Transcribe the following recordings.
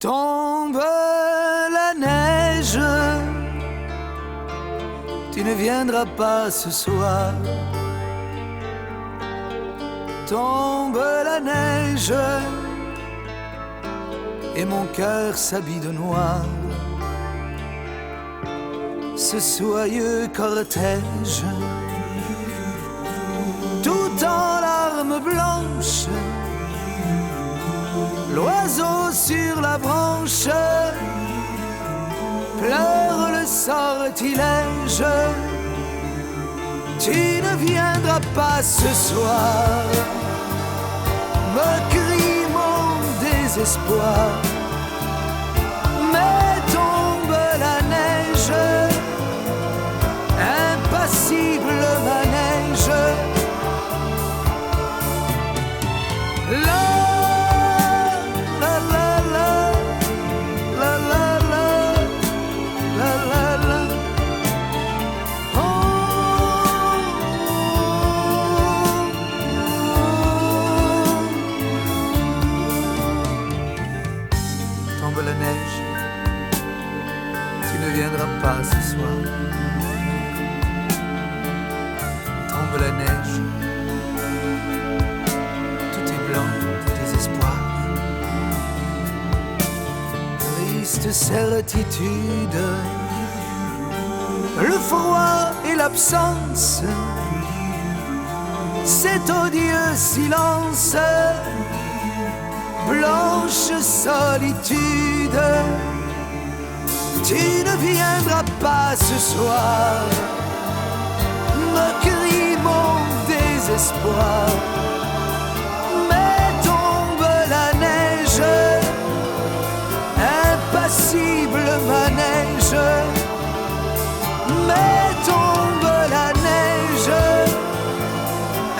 Tombe la neige, tu ne viendras pas ce soir. Tombe la neige, et mon cœur s'habille de noir. Ce soyeux cortège, tout en larmes blanches, l'oiseau sur la branche pleure le sortilège. Tu ne viendras pas ce soir, me crie mon désespoir. Mais tombe la neige, impassible manège. La la la la la la la la la la. Oh, tombe la neige, tu ne viendras pas ce soir. Tombe la neige, tout est blanc de désespoir. Triste certitude, le froid et l'absence, cet odieux silence, blanche solitude. Tu ne viendras pas ce soir, me crie mon désespoir. Mais tombe la neige, impassible manège. Mais tombe la neige,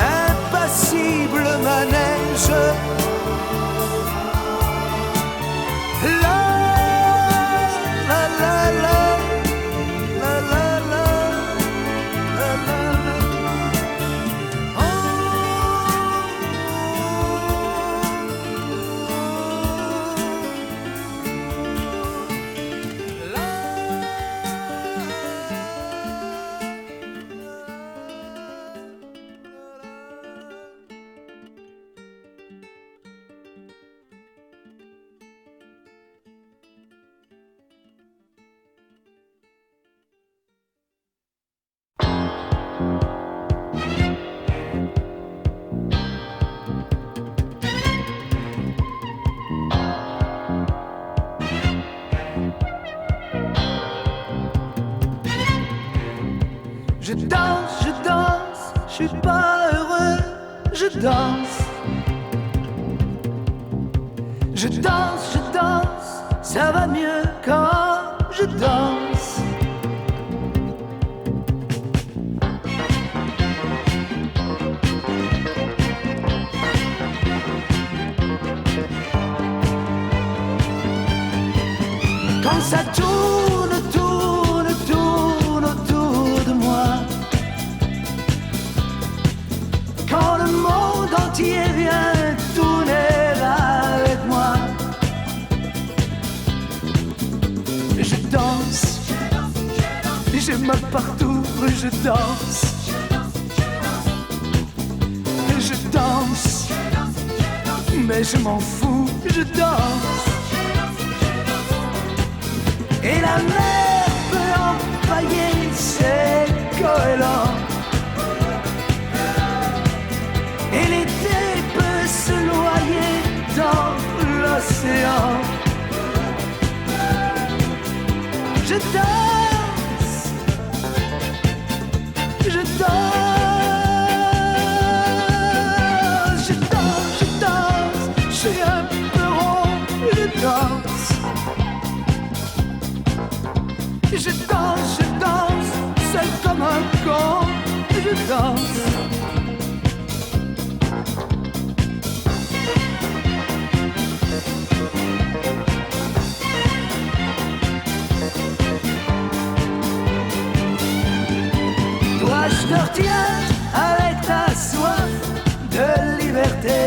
impassible manège. La la la la la la la la la la. Oh, je danse, je suis pas heureux, je danse. Je danse, ça va mieux quand je danse. Quand ça tourne, tourne, tourne autour de moi, quand le monde entier vient tourner avec moi, je danse, j'ai mal partout, je danse, je danse, mais je m'en fous, je danse. Et la mer peut empailler ses goélands, et l'été peut se noyer dans l'océan. Je danse, je danse, je danse, je danse, je suis un peu rond, je danse. Je danse, seul comme un con, je danse. Toi, je te retiens avec ta soif de liberté.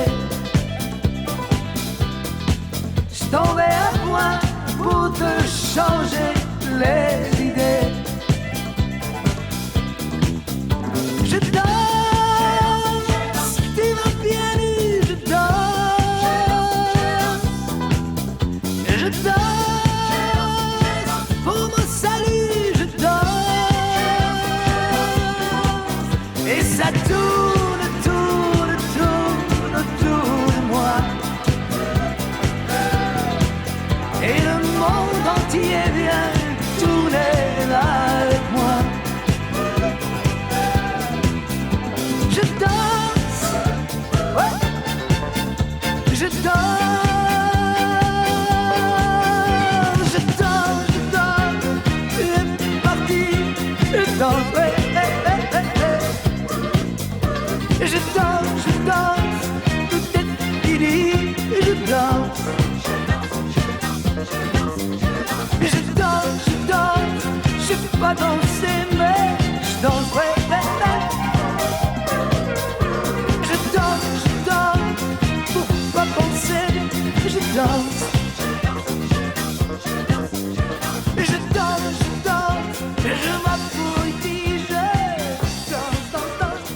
Je tombais à point danse, pour mon salut je danse. Et ça tourne, tourne, tourne autour de moi. Et le monde entier vient tourner avec moi. Je danse, ouais, je danse, je danse, je danse, c'est parti, je danse, ouais, ouais, ouais, ouais, ouais. Je danse, tout est fini, je danse. Je danse, je sais pas danser mais je danse, ouais, ouais, ouais. Je danse, pour pas penser, je danse. Je danse, je m'applaudis, je danse, danse, danse.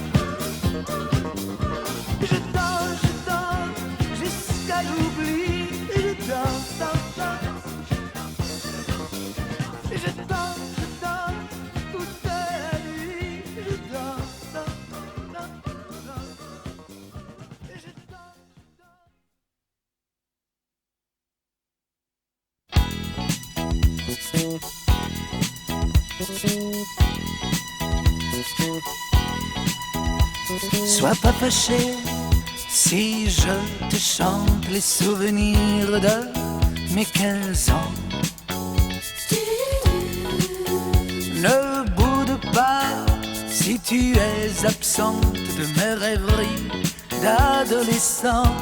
Je danse, jusqu'à l'oubli, je danse, danse, danse. Je danse, toute la nuit, je danse, danse, danse, danse. Je danse. Sois pas fâché si je te chante les souvenirs de mes 15 ans. Ne boude pas si tu es absente de mes rêveries d'adolescent.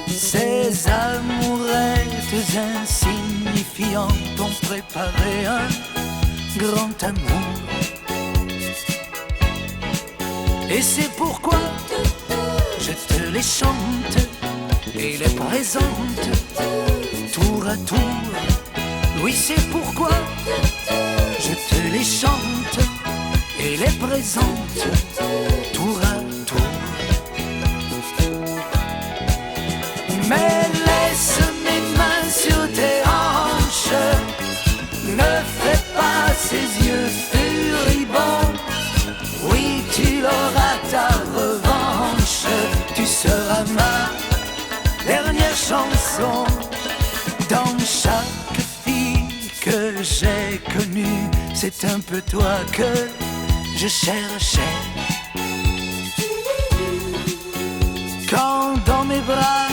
Ces amourettes insignifiantes ont préparé un grand amour. Et c'est pourquoi je te les chante et les présente tour à tour. Oui, c'est pourquoi je te les chante et les présente tour à tour. Mais laisse mes mains sur tes hanches, ne fais pas ces yeux furibonds. Oui, tu auras ta revanche, tu seras ma dernière chanson. Dans chaque fille que j'ai connue, c'est un peu toi que je cherchais. Quand dans mes bras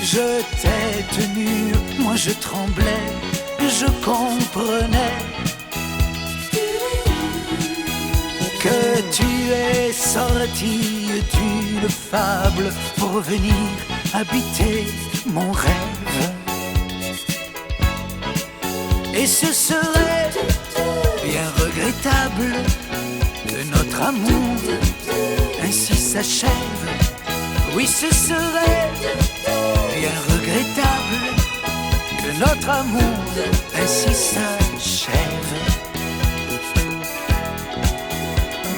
je t'ai tenu, moi je tremblais, je comprenais que tu es sorti d'une fable pour venir habiter mon rêve. Et ce serait bien regrettable que notre amour ainsi s'achève. Oui, ce serait bien regrettable que notre amour ainsi s'achève.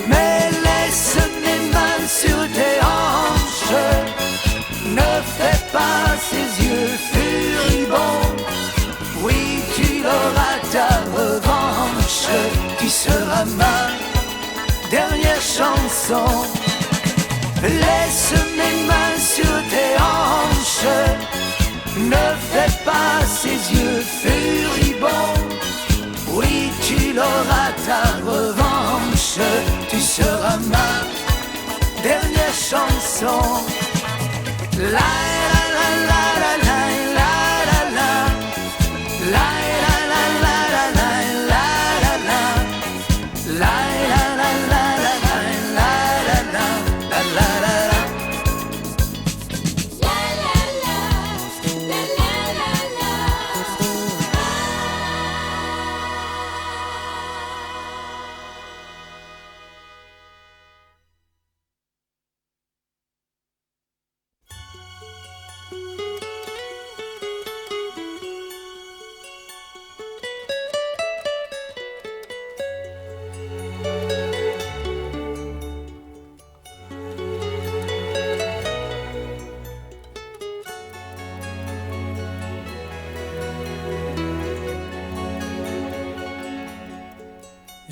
Mais laisse mes mains sur tes hanches, ne fais pas ces yeux furibonds. Oui, tu auras ta revanche, tu seras ma dernière chanson. Laisse mes mains sur tes hanches, ne fais pas ces yeux furibonds. Oui, tu auras ta revanche, tu seras ma dernière chanson. La la la la la la la la la la la la la la la la la la la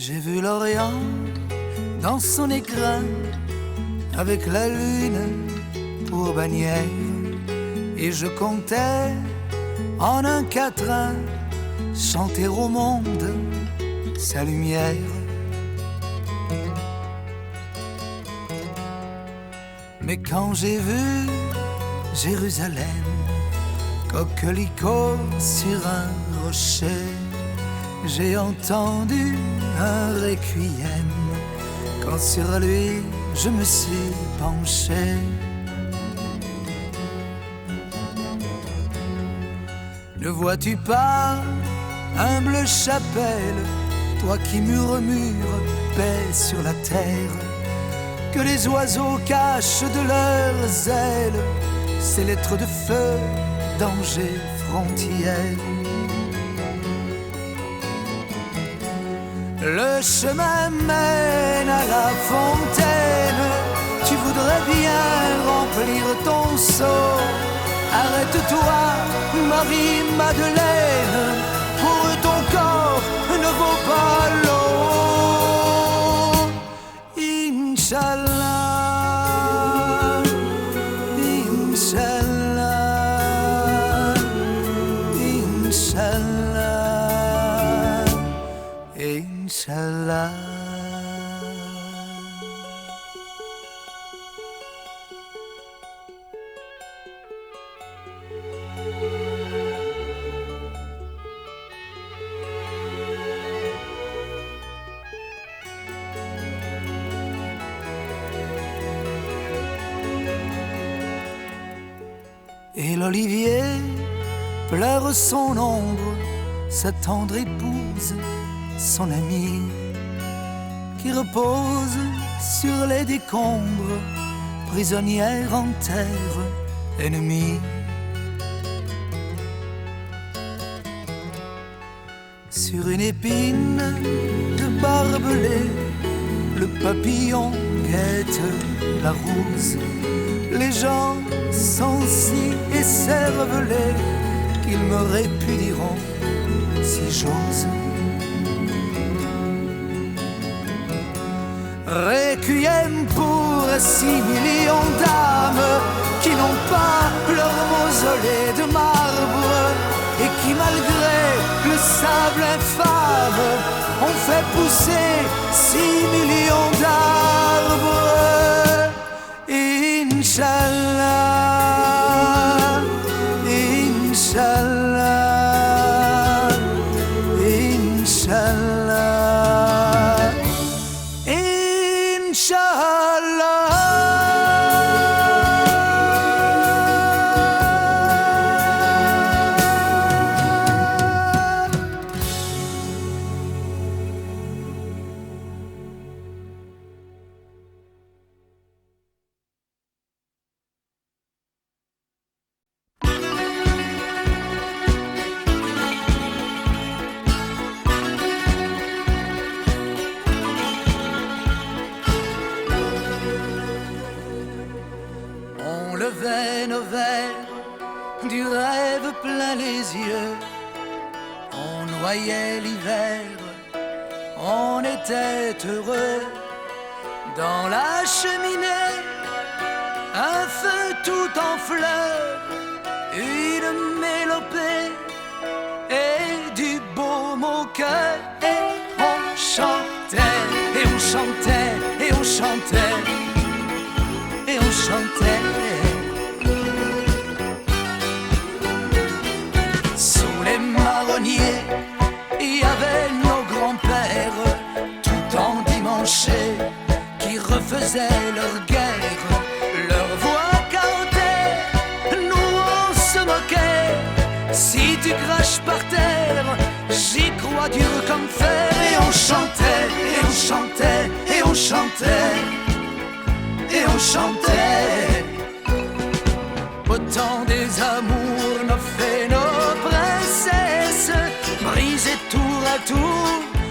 J'ai vu l'Orient dans son écrin, avec la lune pour bannière, et je comptais en un quatrain chanter au monde sa lumière. Mais quand j'ai vu Jérusalem, coquelicot sur un rocher, j'ai entendu un requiem quand sur lui je me suis penché. Ne vois-tu pas, humble chapelle, toi qui murmures paix sur la terre, que les oiseaux cachent de leurs ailes ces lettres de feu, danger, frontière. Le chemin mène à la fontaine, tu voudrais bien remplir ton seau. Arrête-toi, Marie-Madeleine, pour ton corps ne vaut pas l'eau. Inch'Allah, Inch'Allah, Inch'Allah, Inch'Allah. Et l'olivier pleure son ombre, sa tendre épouse, son amie, qui repose sur les décombres, prisonnière en terre ennemie. Sur une épine de barbelé, le papillon guette la rose. Les gens sont si écervelés qu'ils me répudieront si j'ose. Requiem pour 6 millions d'âmes qui n'ont pas leur mausolée de marbre et qui, malgré le sable infâme, ont fait pousser 6 millions d'arbres. Inch'Allah, Inch'Allah, Inch'Allah, Inch'Allah. On levait nos verres, du rêve plein les yeux. On noyait l'hiver, on était heureux. Dans la cheminée, un feu tout en fleurs, une mélopée et du baume au cœur. Et on chantait, et on chantait, et on chantait, et on chantait. Sous les marronniers, il y avait nos grands-pères, tout endimanchés, qui refaisaient leur guerre, leur voix carottée, nous on se moquait. Si tu craches par terre, j'y crois dur comme fer. Et on chantait, et on chantait, et on chantait, et on chantait. Autant des amours, nos fées, nos princesses, brisaient tour à tour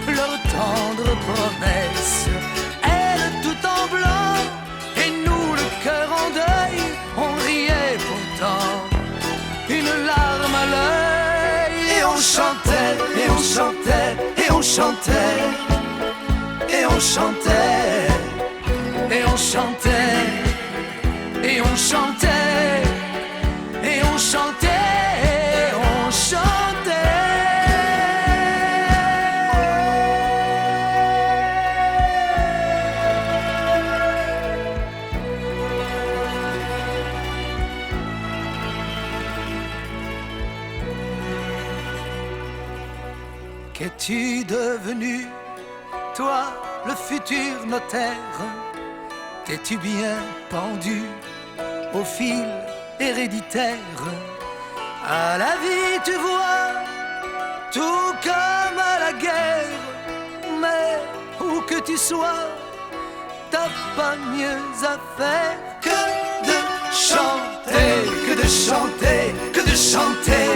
leurs tendres promesses. Elles tout en blanc, et nous le cœur en deuil, on riait pourtant, une larme à l'œil. Et on chantait, et on chantait, et on chantait, et on chantait, et on chantait, et on chantait, et on chantait, on chantait. Qu'es-tu devenu, toi, le futur notaire? T'es-tu bien pendu au fil héréditaire? À la vie, tu vois, tout comme à la guerre. Mais où que tu sois, t'as pas mieux à faire que de chanter, que de chanter, que de chanter,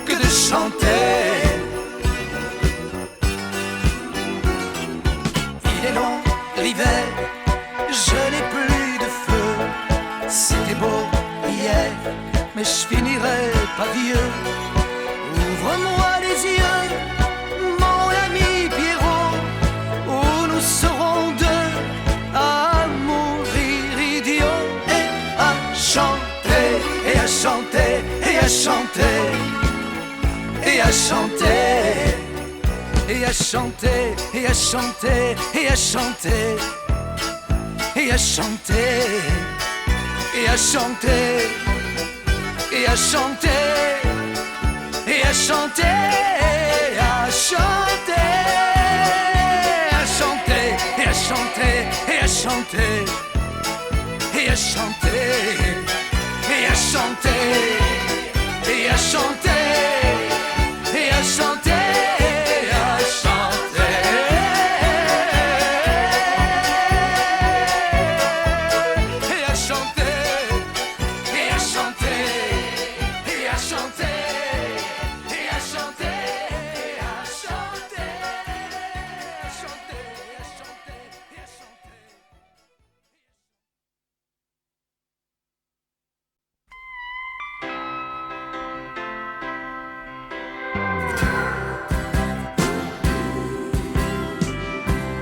que de chanter. Il est long l'hiver, je n'ai plus de feu. C'était beau hier, mais je finirai pas vieux. Ouvre-moi les yeux, mon ami Pierrot, où nous serons deux à mourir idiots et à chanter, et à chanter, et à chanter, et à chanter. Et à chanter, et à chanter, et à chanter, et à chanter, et à chanter, et à chanter, et à chanter, et à chanter, à chanter, et à chanter, et à chanter, et à chanter, et à chanter, et à chanter, et à chanter.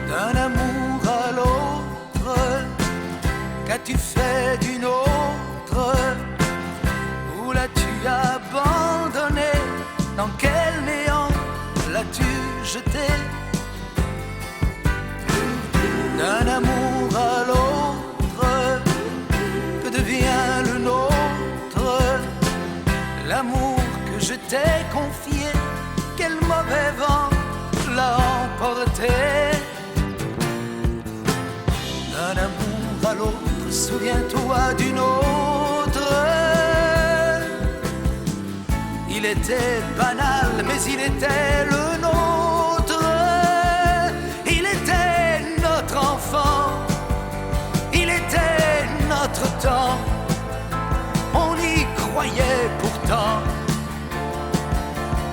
D'un amour à l'autre, qu'as-tu fait d'une autre? Où l'as-tu abandonné? Dans quel néant l'as-tu jeté? D'un amour à l'autre, que devient le nôtre? L'amour que je t'ai confié, quel mauvais vent l'a emporté? D'un amour à l'autre, souviens-toi d'une autre. Il était banal, mais il était le nôtre. Il était notre enfant, il était notre temps. On y croyait pourtant,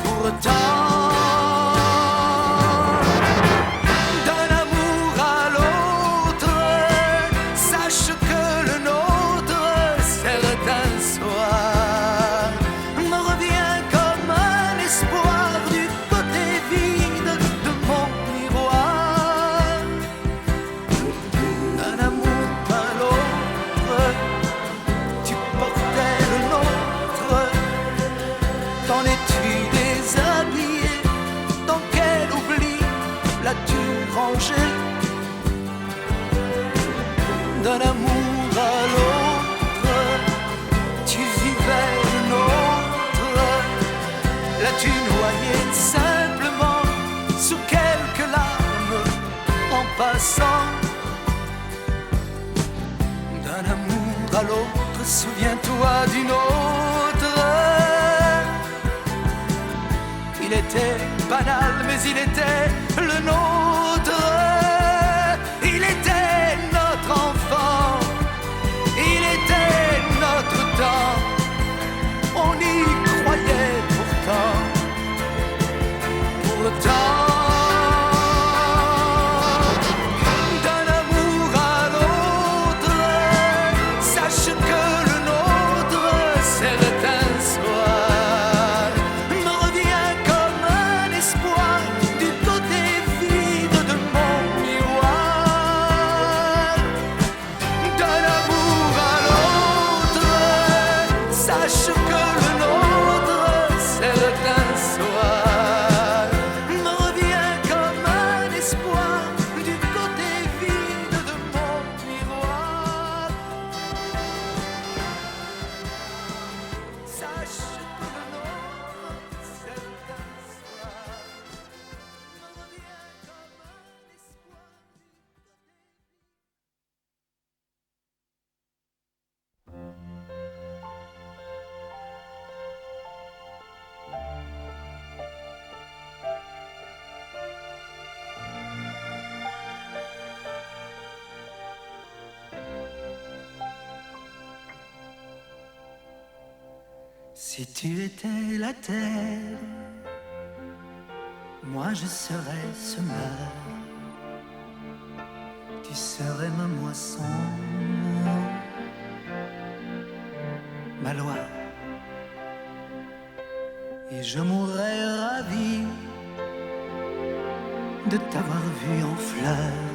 pourtant. D'un amour à l'autre, tu vivais une autre. L'as-tu noyé simplement sous quelques larmes en passant? D'un amour à l'autre, souviens-toi d'une autre. Il était banal, mais il était le nôtre. Il était notre enfant, il était notre temps. On y croyait pourtant, pourtant. D'un amour à l'autre, sache que le nôtre, certains soirs, me revient comme un espoir du côté vide que le nôtre, certain soir, me revient comme un espoir du côté vide de mon miroir. Sache que le nôtre, certain soir, me revient comme un espoir du Si tu étais la terre, moi je serais semeur, tu serais ma moisson, ma loi, et je mourrais ravi de t'avoir vu en fleurs,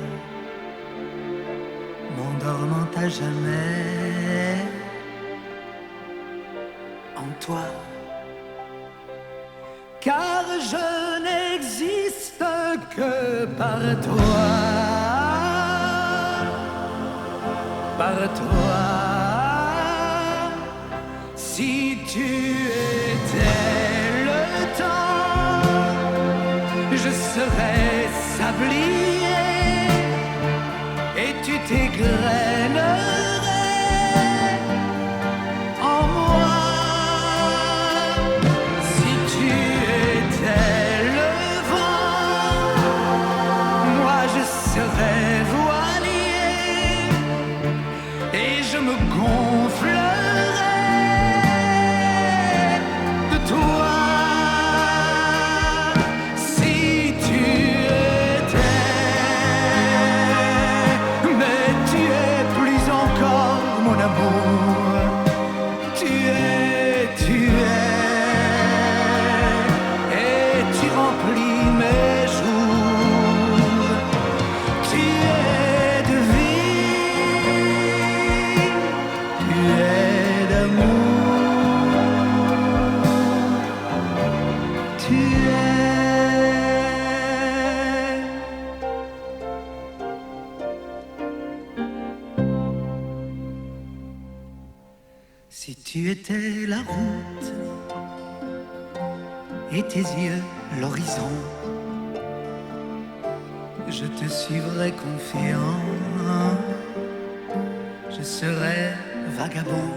m'endormant à jamais en toi, car je n'existe que par toi, par toi. Si tu étais le temps, je serais sablier et tu t'égrènerais en moi. Si tu étais le vent, moi je serais voilier et je me gonflerais de toi. Si tu étais, mais tu es plus encore mon amour. Tu es, et tu remplis mes jours. Tu es de vie, tu es d'amour. Tu es. Si tu étais la route et tes yeux l'horizon, je te suivrais confiant, je serais vagabond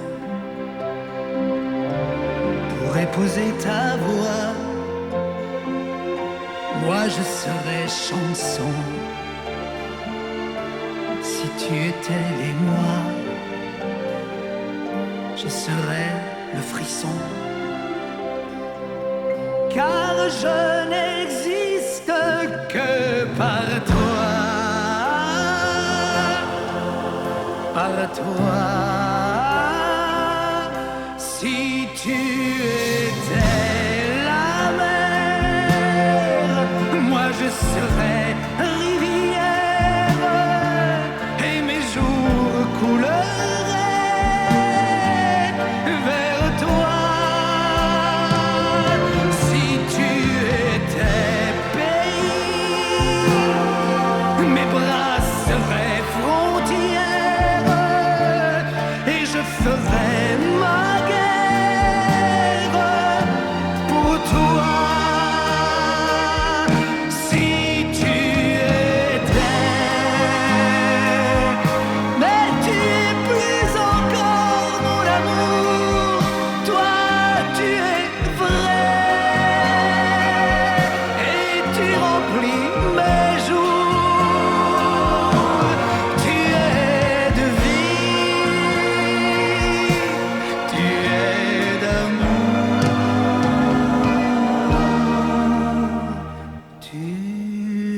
pour épouser ta voix. Moi je serais chanson si tu étais l'émoi. Je serais le frisson, car je n'existe que par toi, par toi. Si tu étais la mer, moi je serais rivière et mes jours couleraient vers toi. Si tu étais pays, mes bras seraient frontières et je ferais ma guerre pour toi. Si tu étais, mais tu es plus encore mon amour. Toi tu es vrai et tu remplis mes jours. Tu es de vie, tu es d'amour. Tu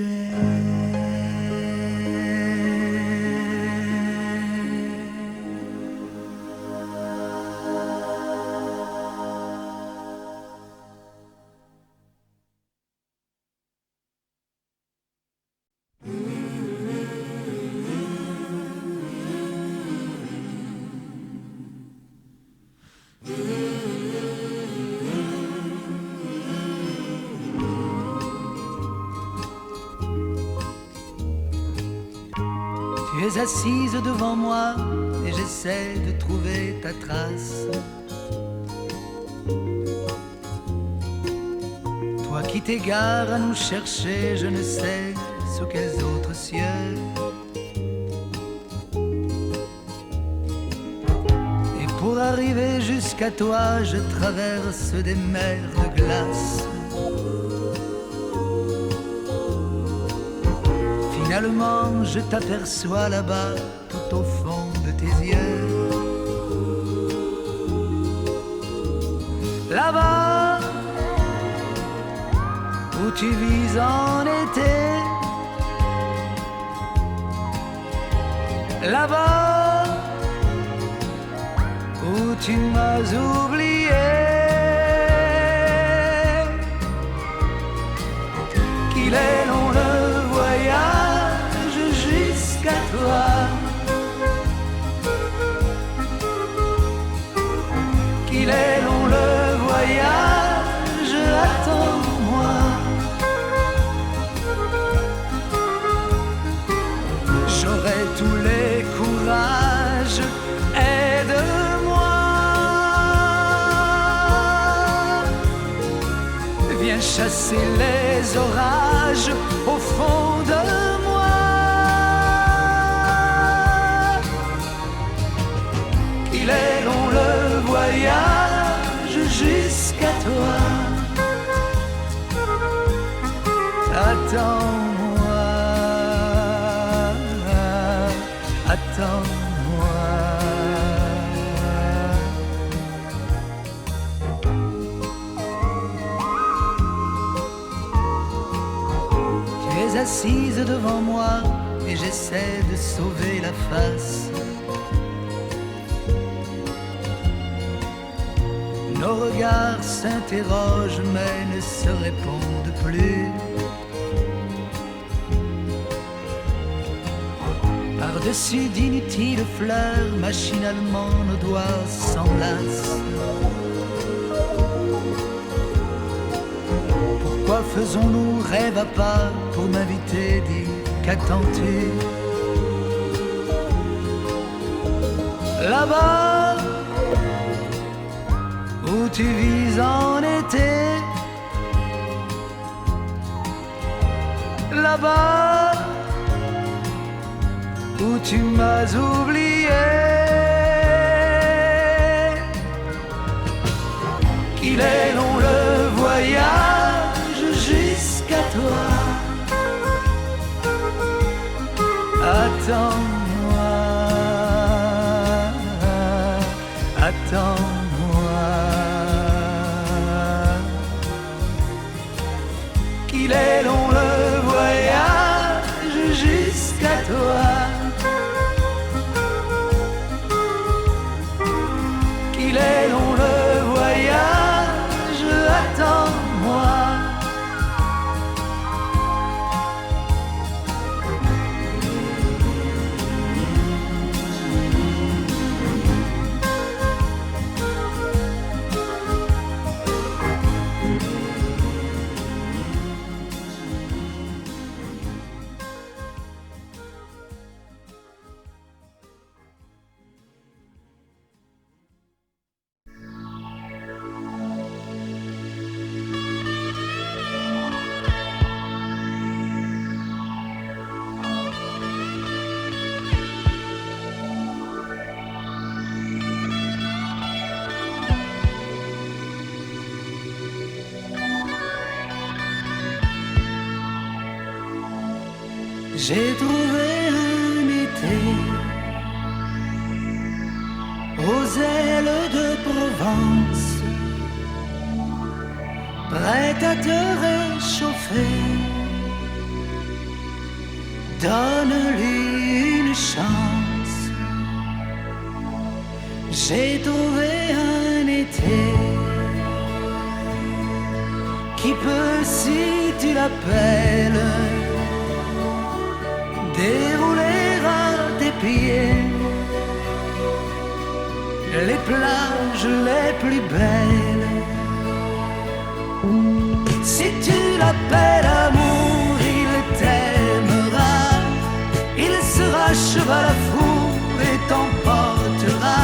es. es assise devant moi et j'essaie de trouver ta trace. Toi qui t'égares à nous chercher, je ne sais sous quels autres cieux. Et pour arriver jusqu'à toi, je traverse des mers de glace. Finalement, je t'aperçois là-bas, tout au fond de tes yeux. Là-bas, où tu vis en été. Là-bas, où tu m'as oublié. Qu'il est long le voyage jusqu'à toi. Qu'il est long le voyage, attends-moi. J'aurai tous les courages, aide-moi. Viens chasser les orages au fond de moi. Il est long le voyage jusqu'à toi. Attends-moi, attends-moi. Tu es assise devant moi et j'essaie de sauver la face. Nos regards s'interrogent mais ne se répondent plus. Par-dessus d'inutiles fleurs, machinalement nos doigts s'enlacent. Pourquoi faisons-nous rêve à pas pour m'inviter, dis, qu'attends-tu? Là-bas, où tu vis en été. Là-bas, où tu m'as oublié. Qu'il est long le voyage jusqu'à toi. Attends-moi, attends-moi. Qu'il est long le voyage jusqu'à toi. Qu'il est long le voyage, attends-moi. J'ai trouvé un été aux ailes de Provence, prête à te réchauffer. Donne-lui une chance. J'ai trouvé un été qui peut, si tu l'appelles, dérouler à tes pieds les plages les plus belles. Si tu l'appelles amour, il t'aimera, il sera cheval t'arrachera la foule et t'emportera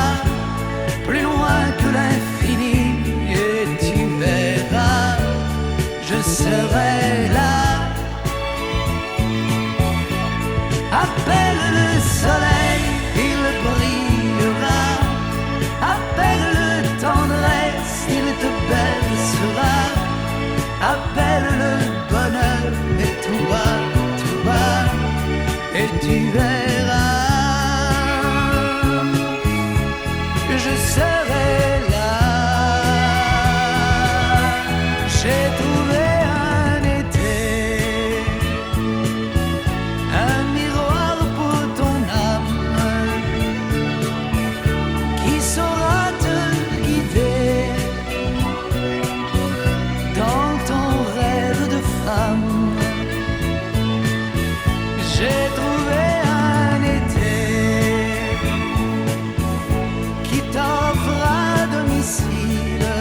plus loin que l'infini, et tu verras, je serai là. Appelle le soleil, il brillera. Appelle le tendresse, il te bercera. Appelle le bonheur, et tout va, et tu verras, je serai là. J'ai trouvé un été, un miroir pour ton âme, qui saura te guider dans ton rêve de femme. J'ai trouvé un été qui t'offre à domicile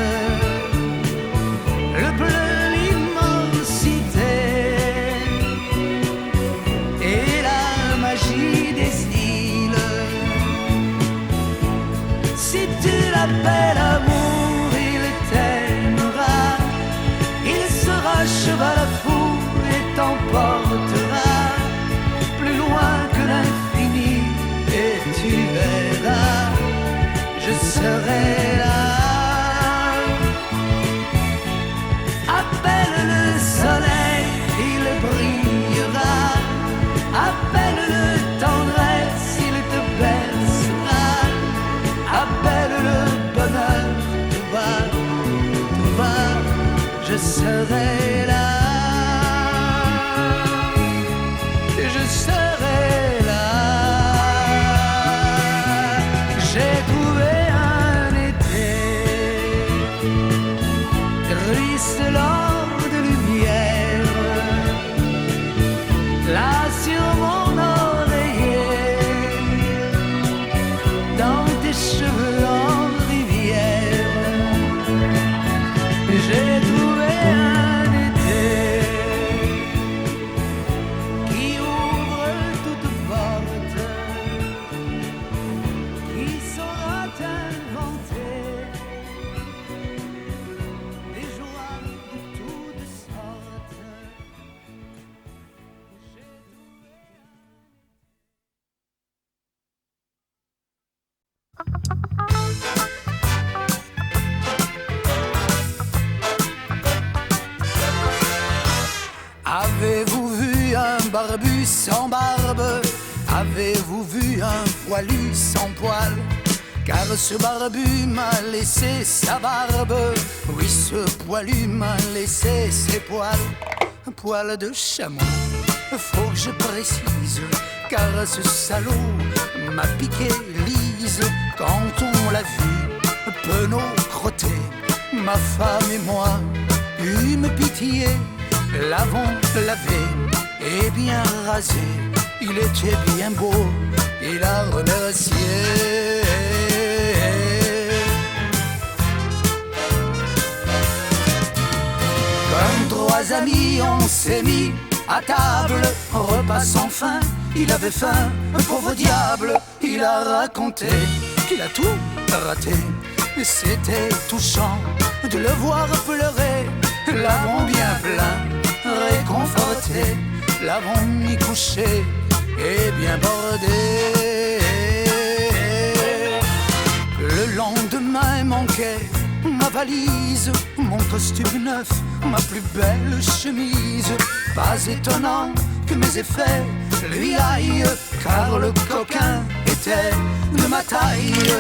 le bleu, l'immensité et la magie des îles. Si tu l'appelles amour, il t'aimera, il sera cheval à fou et t'emportera plus loin que l'infini, et tu verras, je serai là. Appelle le soleil, il brillera. Appelle le tendresse, il te bercera. Appelle le bonheur, tout va, je serai là. Je serai là. J'ai trouvé un été ruisselant de lumière, là sur mon oreiller, dans tes cheveux en rivière. J'ai trouvé un été qui ouvre toute porte, qui saura t'inventer des joies de toutes sortes. Avez-vous vu un barbu sans barbe? Avez-vous vu un poilu sans poil? Car ce barbu m'a laissé sa barbe, oui, ce poilu m'a laissé ses poils. Poils de chameau, faut que je précise, car ce salaud m'a piqué lise. Quand on l'a vu, penaud crotté, ma femme et moi eûmes pitié. L'avons lavé et bien rasé, il était bien beau, il a remercié. Comme trois amis, on s'est mis à table, repas sans fin, il avait faim, pauvre diable. Il a raconté qu'il a tout raté, et c'était touchant de le voir pleurer. L'avons bien plein, réconforté, l'avons mis couché et bien bordé. Le lendemain manquait ma valise, mon costume neuf, ma plus belle chemise. Pas étonnant que mes effets lui aillent, car le coquin était de ma taille.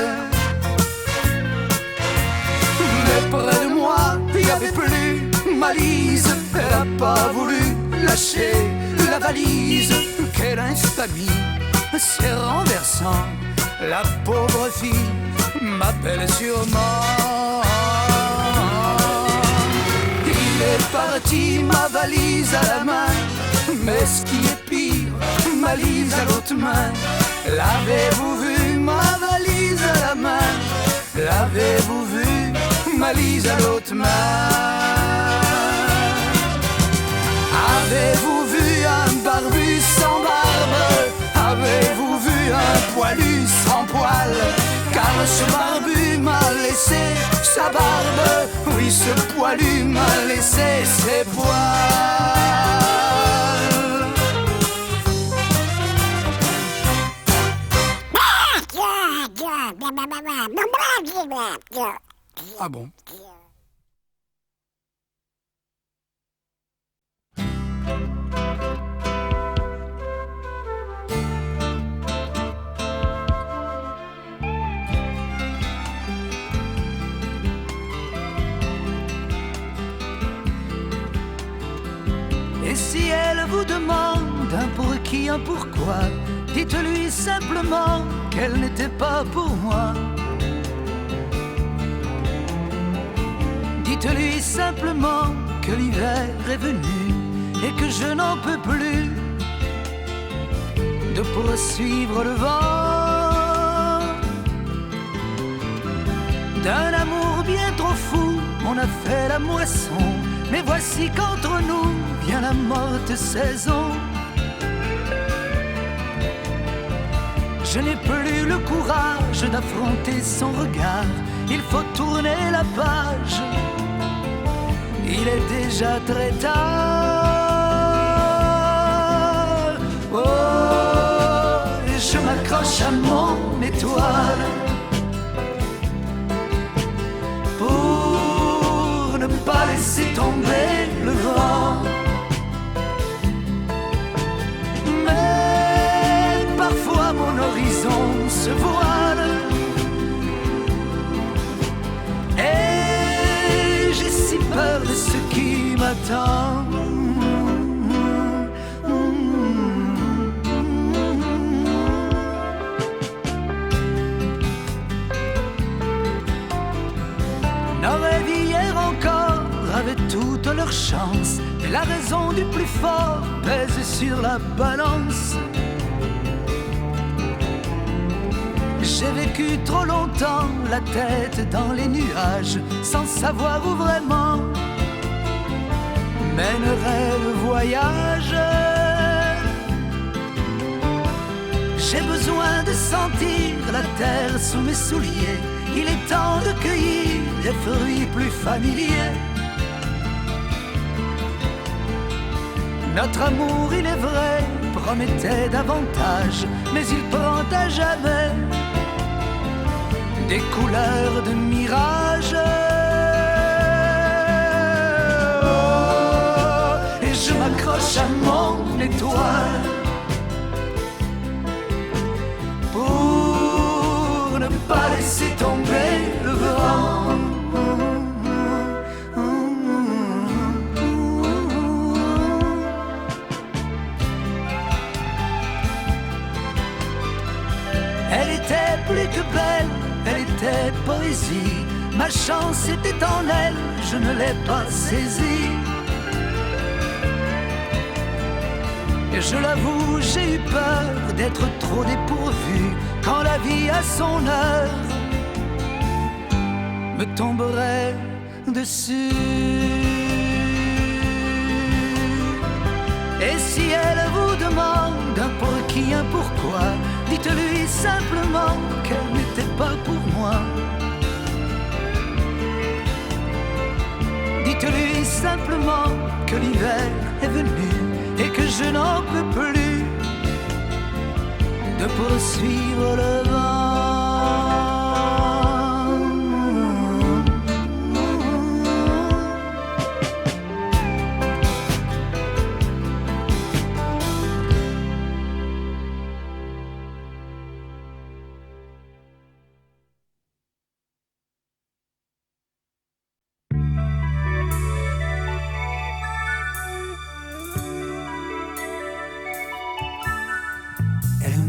Mais près de moi, il n'y avait plus ma Lise. Elle n'a pas voulu lâcher la valise. Quelle infamie, c'est renversant. La pauvre fille m'appelle sûrement. Il est parti, ma valise à la main, mais ce qui est pire, ma Lise à l'autre main. L'avez-vous vu, ma valise à la main? L'avez-vous vu, ma Lise à l'autre main? Avez-vous vu un barbu sans barbe? Avez-vous vu sans poil, car ce barbu m'a laissé sa barbe, oui ce poilu m'a laissé ses poils. Ah bon? Et si elle vous demande un pour qui, un pourquoi, dites-lui simplement qu'elle n'était pas pour moi. Dites-lui simplement que l'hiver est venu et que je n'en peux plus de poursuivre le vent. D'un amour bien trop fou, on a fait la moisson, mais voici qu'entre nous vient la morte saison. Je n'ai plus le courage d'affronter son regard, il faut tourner la page, il est déjà très tard. Oh, je m'accroche à mon étoile pour ne pas laisser tomber le vent. Mais parfois mon horizon se voile et j'ai si peur de ce qui m'attend. Nos rêves hier encore avaient toute leur chance, et la raison du plus fort pèse sur la balance. J'ai vécu trop longtemps la tête dans les nuages, sans savoir où vraiment mènerait le voyage. J'ai besoin de sentir la terre sous mes souliers, il est temps de cueillir des fruits plus familiers. Notre amour, il est vrai, promettait davantage, mais il prend à jamais des couleurs de mirage. Oh, et je m'accroche à mon étoile pour ne pas laisser tomber le vent. Elle était plus que belle, elle était poésie. Ma chance était en elle, je ne l'ai pas saisie. Et je l'avoue, j'ai eu peur d'être trop dépourvu quand la vie à son heure me tomberait dessus. Et si elle vous demande un pour qui, un pourquoi, dites-lui simplement qu'elle n'était pas pour moi. Dites-lui simplement que l'hiver est venu et que je n'en peux plus de poursuivre le vent.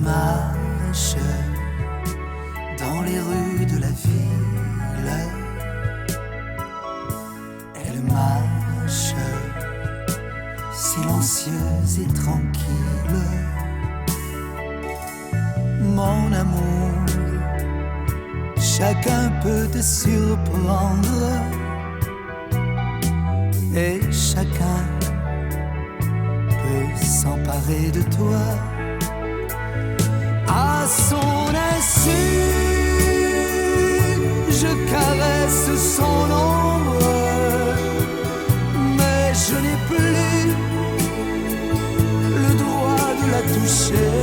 Marche dans les rues de la ville, elle marche silencieuse et tranquille. Mon amour, chacun peut te surprendre et chacun peut s'emparer de toi. À son caresse son ombre, mais je n'ai plus le droit de la toucher.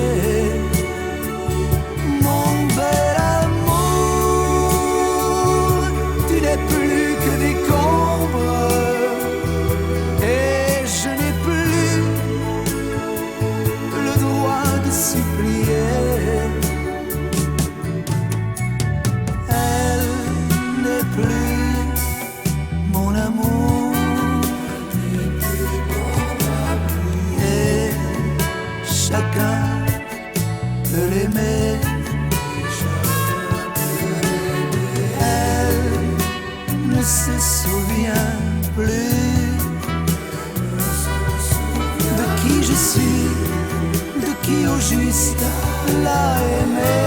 Mon bel amour, tu n'es plus que décombre, et je n'ai plus le droit de supplier. Elle n'est plus mon amour, et chacun peut l'aimer. Elle ne se souvient plus de qui je suis, de qui au juste l'a aimé.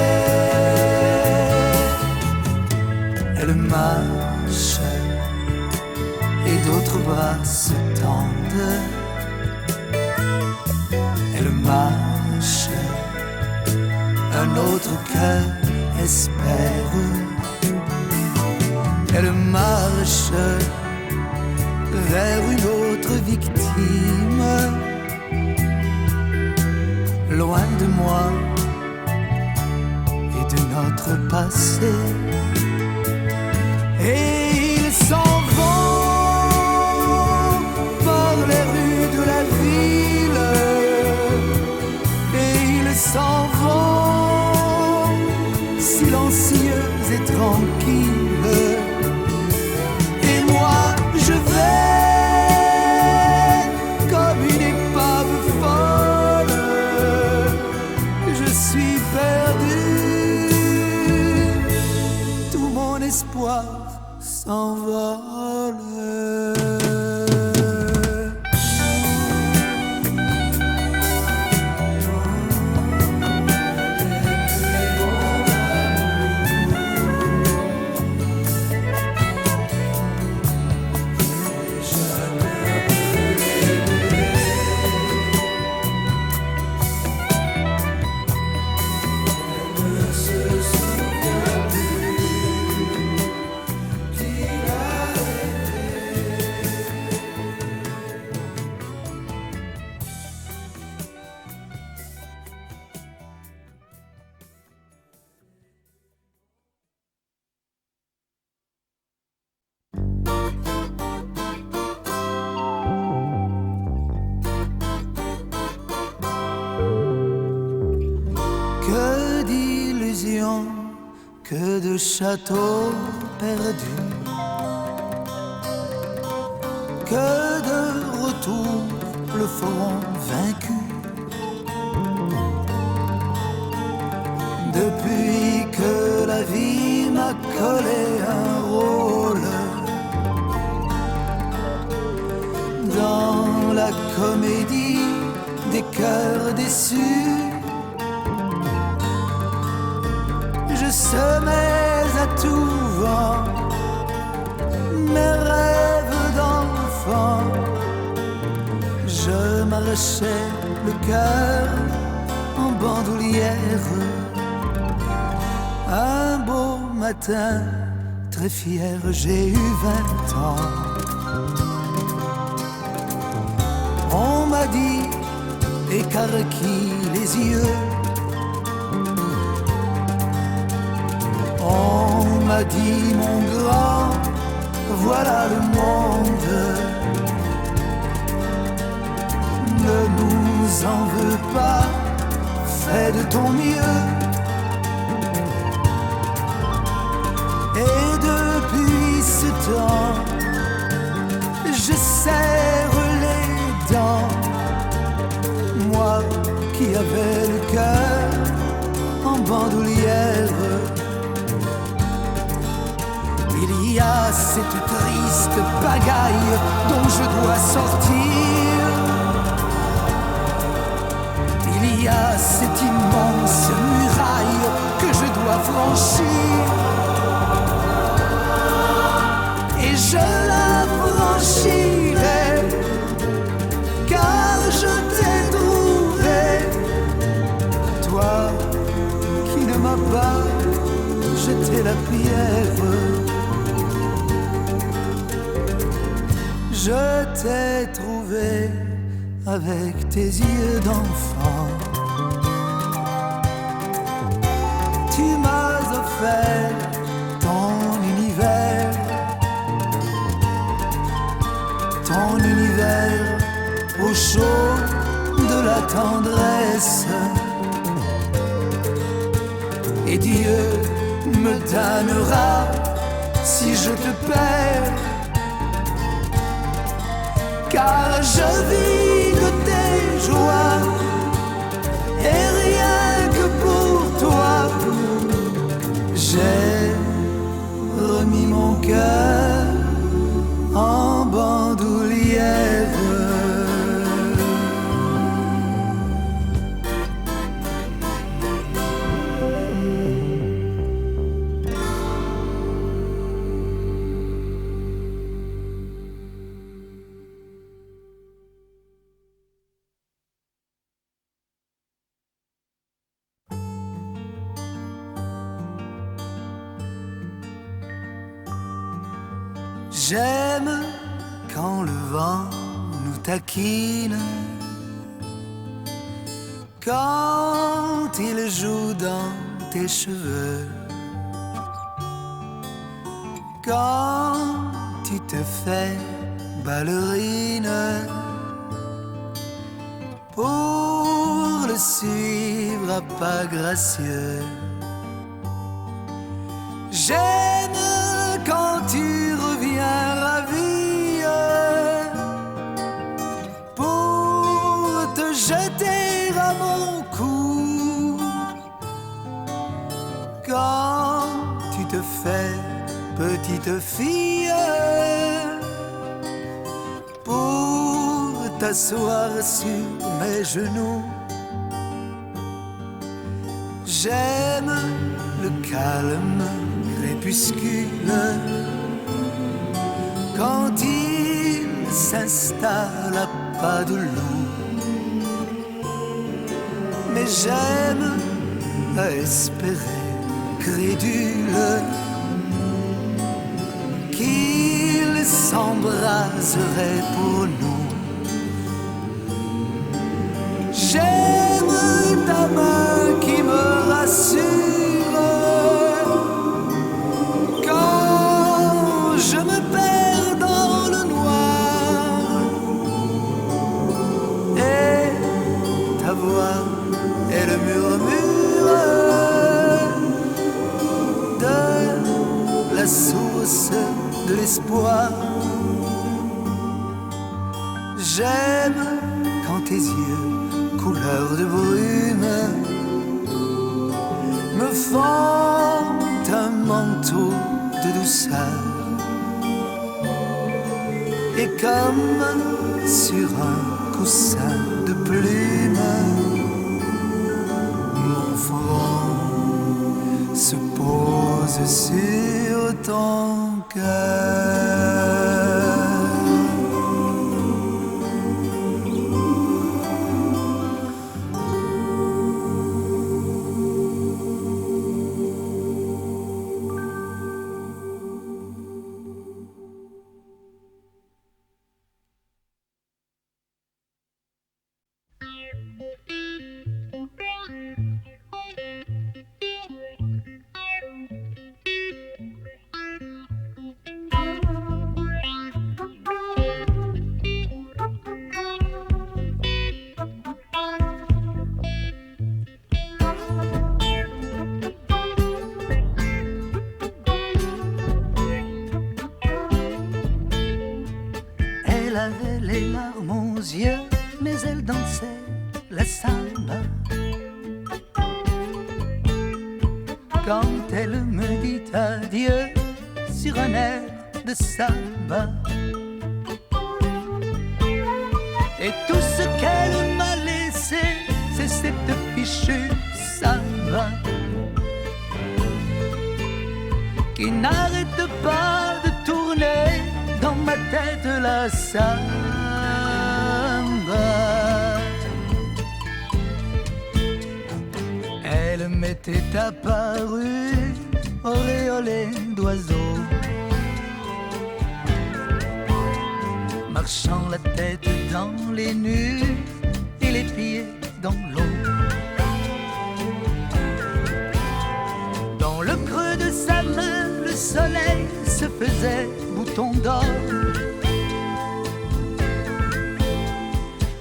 Elle marche et d'autres bras se tendent. Elle marche, un autre cœur espère. Elle marche vers une autre victime, loin de moi et de notre passé. Et ils s'en vont par les rues de la ville, et ils s'en vont silencieux et tranquilles. Et moi je vais comme une épave folle, je suis perdu, tout mon espoir s'envole. Que d'illusions, que de châteaux perdus, que de retours le front vaincu. Depuis que la vie m'a collé un rôle dans la comédie des cœurs déçus, je semais à tout vent mes rêves d'enfant. Je m'arrachais le cœur en bandoulière. Un beau matin, très fier, j'ai eu 20 ans. On m'a dit, écarquille les yeux. On m'a dit, mon grand, voilà le monde. Ne nous en veux pas, fais de ton mieux. Et depuis ce temps, je serre les dents. Moi qui avais le cœur en bandoulière. Il y a cette triste pagaille dont je dois sortir. Il y a cette immense muraille que je dois franchir. Et je la franchirai, car je t'ai trouvé, toi qui ne m'as pas jeté la pierre. Je t'ai trouvé avec tes yeux d'enfant. Tu m'as offert ton univers au chaud de la tendresse. Et Dieu me damnera si je te perds, car je vis de tes joies et rien que pour toi j'ai remis mon cœur en bandoulière. J'aime quand le vent nous taquine, quand il joue dans tes cheveux, quand tu te fais ballerine pour le suivre à pas gracieux. J'aime quand tu reviens ravie pour te jeter à mon cou, quand tu te fais petite fille pour t'asseoir sur mes genoux. J'aime le calme crépuscule quand il s'installe à pas de loup. Mais j'aime à espérer crédule qu'il s'embraserait pour nous. J'aime ta main qui me rassure quand je me perds dans le noir, et ta voix est le murmure de la source de l'espoir. J'aime quand tes yeux, couleur de brume, me font un manteau de douceur, et comme sur un coussin de plumes, mon front se pose sur ton cœur. Elle avait les larmes aux yeux, mais elle dansait la samba. Quand elle me dit adieu sur un air de samba, et tout ce qu'elle m'a laissé, c'est cette fichue samba qui n'arrête pas de tourner dans ma tête la samba. Elle m'était apparue auréolée d'oiseaux, marchant la tête dans les nues et les pieds dans l'eau. Dans le creux de sa main, le soleil se faisait bouton d'or.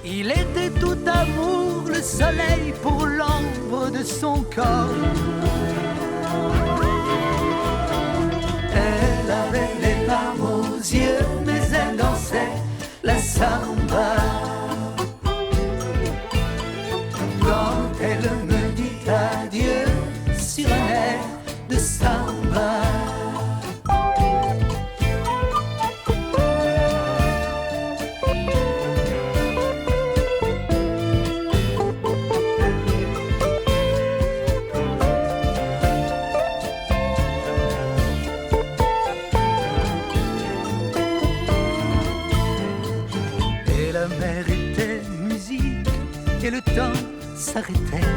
Il était tout amour, le soleil, pour l'ombre de son corps. Elle avait les larmes aux yeux, mais elle dansait la samba. Quand elle me dit adieu sur un air de samba. Et le temps s'arrêtait,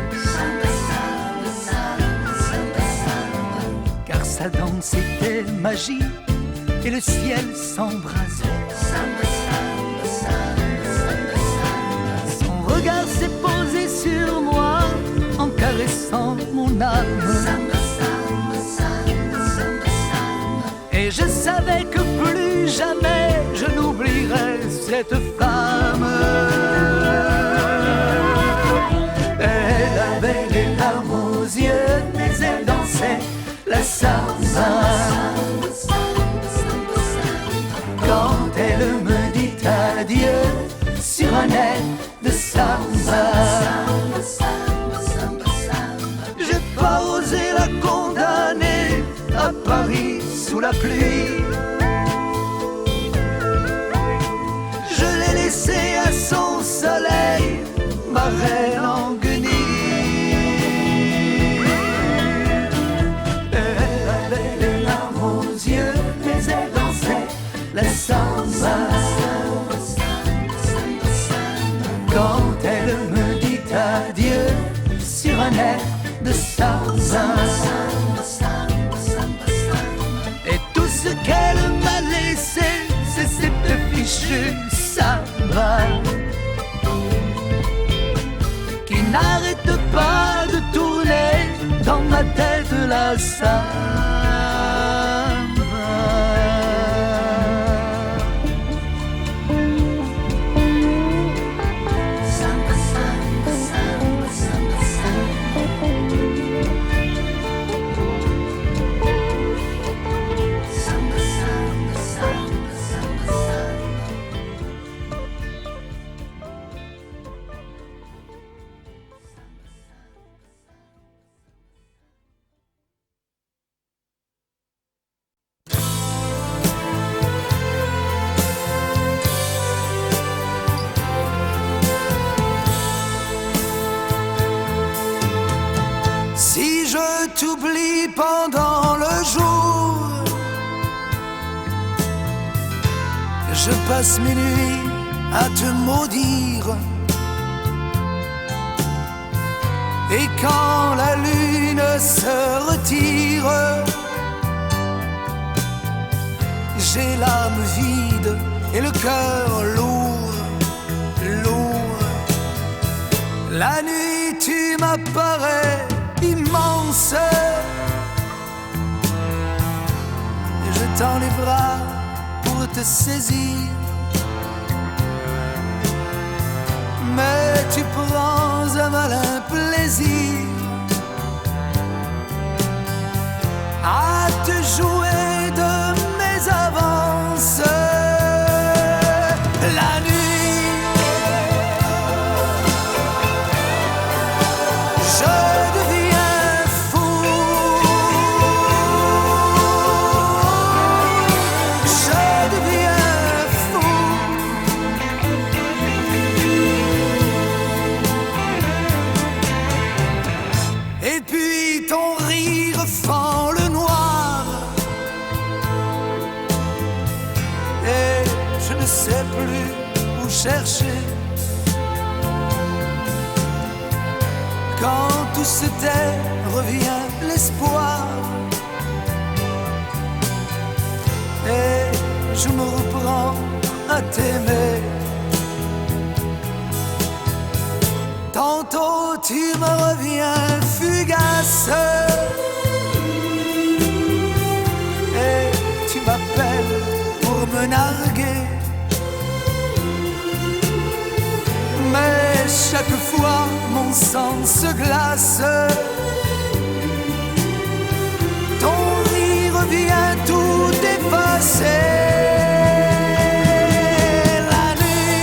car sa danse était magie et le ciel s'embrasait. Son regard s'est posé sur moi en caressant mon âme. Et je savais que plus jamais je n'oublierais cette femme. Elle avait les larmes aux yeux, mais elle dansait la samba. Quand elle me dit adieu sur un air de samba, j'ai pas osé la condamner à Paris sous la pluie. Je l'ai laissée à son soleil, ma reine en guenille. Elle avait les larmes aux yeux, mais elle dansait la samba. Quand elle me dit adieu sur un air de samba. Et tout ce qu'elle m'a laissé, c'est cette fichue samba qui n'arrête pas de tourner dans ma tête la samba. Si je t'oublie pendant le jour, je passe mes nuits à te maudire. Et quand la lune se retire, j'ai l'âme vide et le cœur lourd, lourd. La nuit tu m'apparais immense, et je tends les bras pour te saisir, mais tu prends un malin plaisir à te jouer de mes avances. La nuit, je deviens fou, je deviens fou. Et puis ton rire fend le noir, et je ne sais plus où chercher. Quand tout se tait, revient l'espoir, et je me reprends à t'aimer. Tantôt tu me reviens fugace et tu m'appelles pour me narguer. Mais chaque fois mon sang se glace. Ton rire vient tout effacer. La nuit,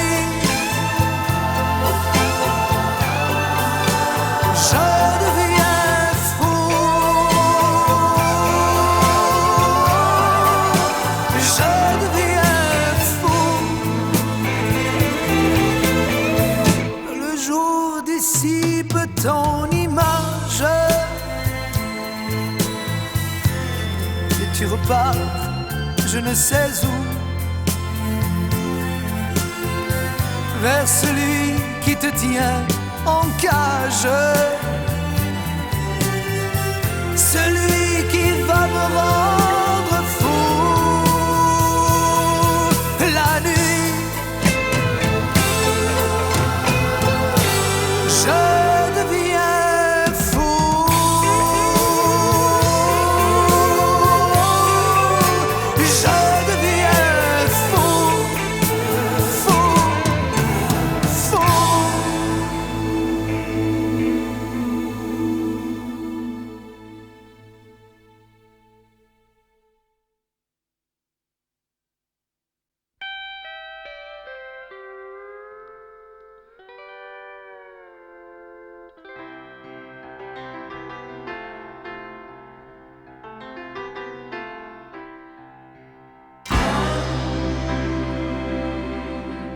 je deviens fou. Je deviens fou. Le jour dissipe ton image et tu repars, je ne sais où, vers celui qui te tient en cage, celui qui va me rendre fou. La nuit, je deviens fou. Je deviens fou, fou, fou.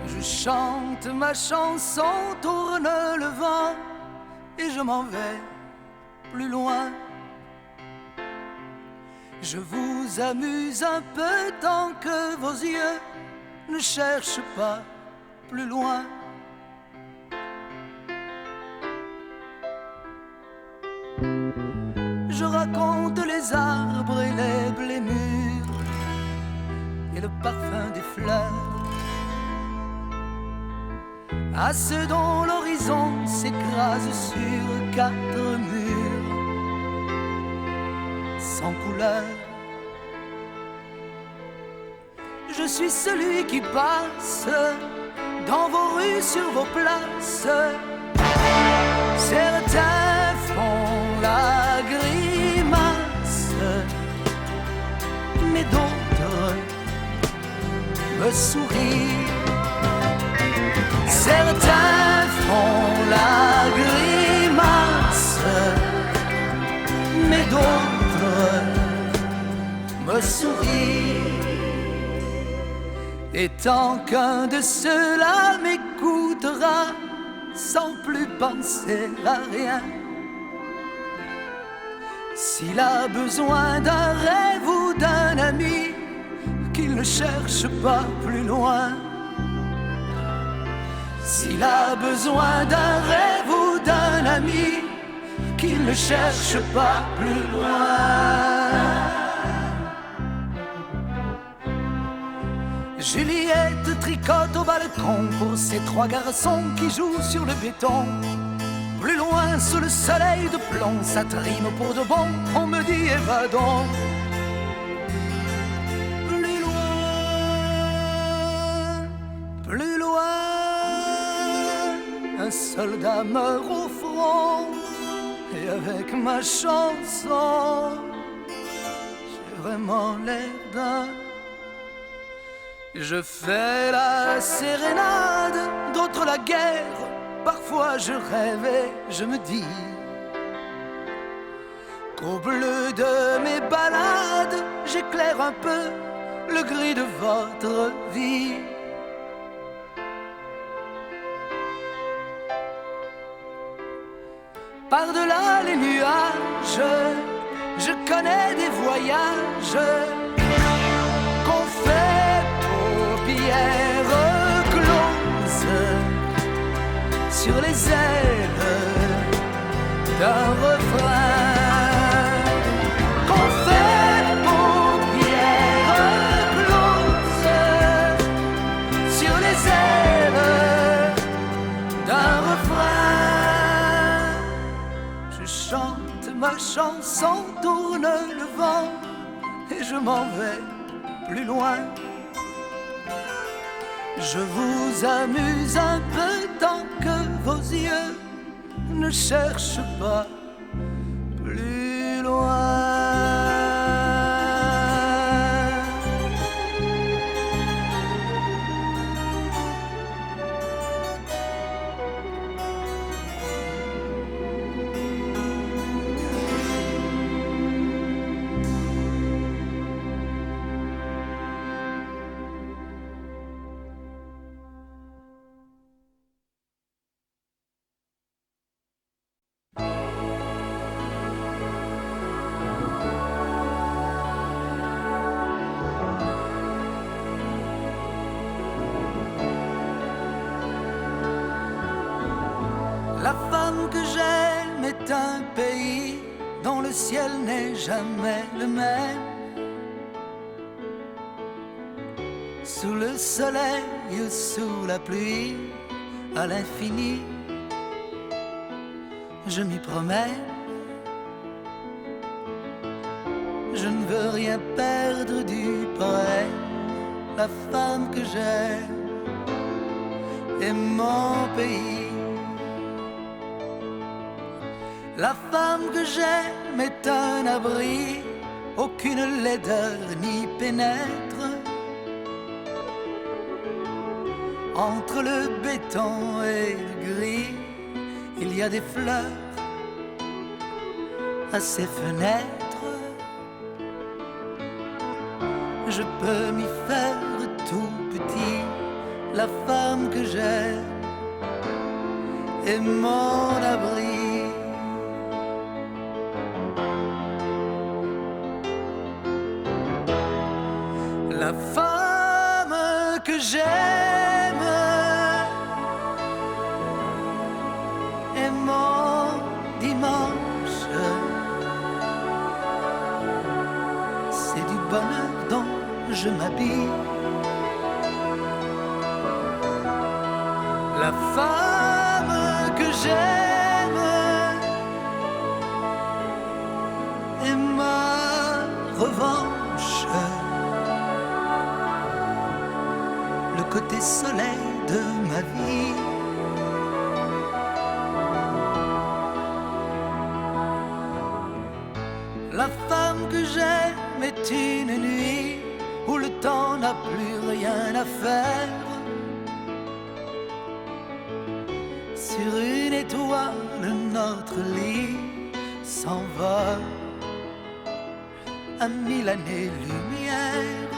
Je chante ma chanson, tourne le vent et je m'en vais plus loin. Je vous amuse un peu tant que vos yeux ne cherchent pas plus loin. Je raconte les arbres et les blêmures et le parfum des fleurs à ceux dont l'horizon s'écrase sur 4 murs sans couleur. Je suis celui qui passe dans vos rues, sur vos places. Certains font la grimace, mais d'autres me sourient. Certains font la grimace, mais d'autres me sourient. Et tant qu'un de ceux-là m'écoutera sans plus penser à rien, s'il a besoin d'un rêve ou d'un ami, qu'il ne cherche pas plus loin. S'il a besoin d'un rêve ou d'un ami, qu'il ne cherche pas plus loin. Juliette tricote au balcon pour ces 3 garçons qui jouent sur le béton. Plus loin, sous le soleil de plomb, ça trime pour de bon, on me dit et va donc. Plus loin, un soldat meurt au front, et avec ma chanson, j'ai vraiment l'air d'un. Je fais la sérénade, d'autres la guerre. Parfois je rêve et je me dis qu'au bleu de mes balades, j'éclaire un peu le gris de votre vie. Par-delà les nuages, je connais des voyages qu'on fait paupières closes sur les ailes d'un refrain. Qu'on fait paupières closes chanson tourne le vent et je m'en vais plus loin. Je vous amuse un peu tant que vos yeux ne cherchent pas plus loin. La femme que j'aime est un pays dont le ciel n'est jamais le même. Sous le soleil ou sous la pluie, à l'infini, je m'y promène. Je ne veux rien perdre du poème. La femme que j'aime est mon pays. La femme que j'aime est un abri, aucune laideur n'y pénètre. Entre le béton et le gris, il y a des fleurs à ses fenêtres. Je peux m'y faire tout petit. La femme que j'aime est mon abri. La femme que j'aime est mon dimanche. C'est du bonheur dont je m'habille. La femme que j'aime est ma revanche. Le côté soleil de ma vie. La femme que j'aime est une nuit où le temps n'a plus rien à faire. Sur une étoile, notre lit s'envole à 1000 années-lumière.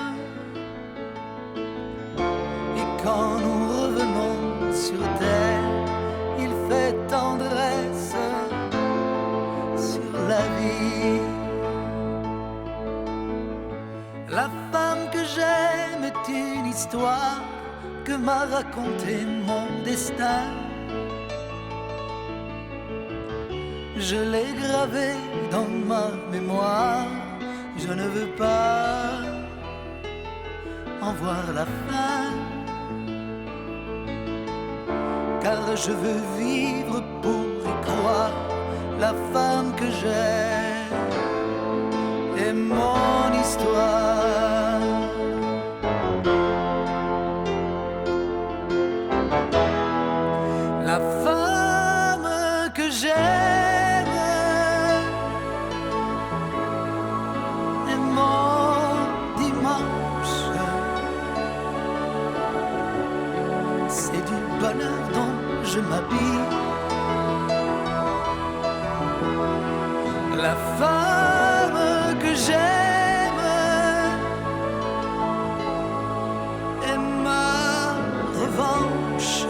Et quand nous revenons sur terre, il fait tendresse sur la vie. La femme que j'aime est une histoire que m'a raconté mon destin. Je l'ai gravée dans ma mémoire. Je ne veux pas en voir la fin, car je veux vivre pour y croire. La femme que j'aime est mon histoire. La femme que j'aime est mon dimanche. C'est du bonheur dont je m'habille. La femme que j'aime est ma revanche.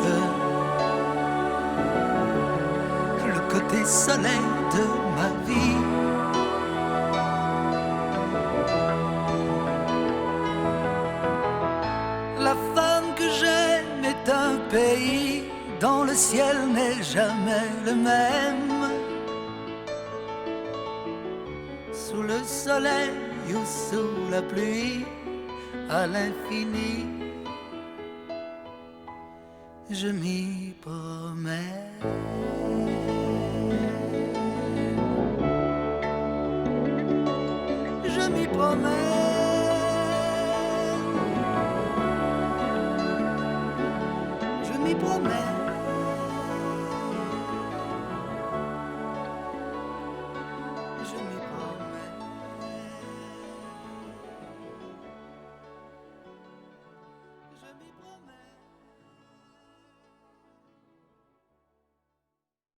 Le côté soleil de ma vie. La femme que j'aime est un pays dont le ciel n'est jamais le même. Sous le soleil ou sous la pluie, à l'infini, je m'y promène. Je m'y promène.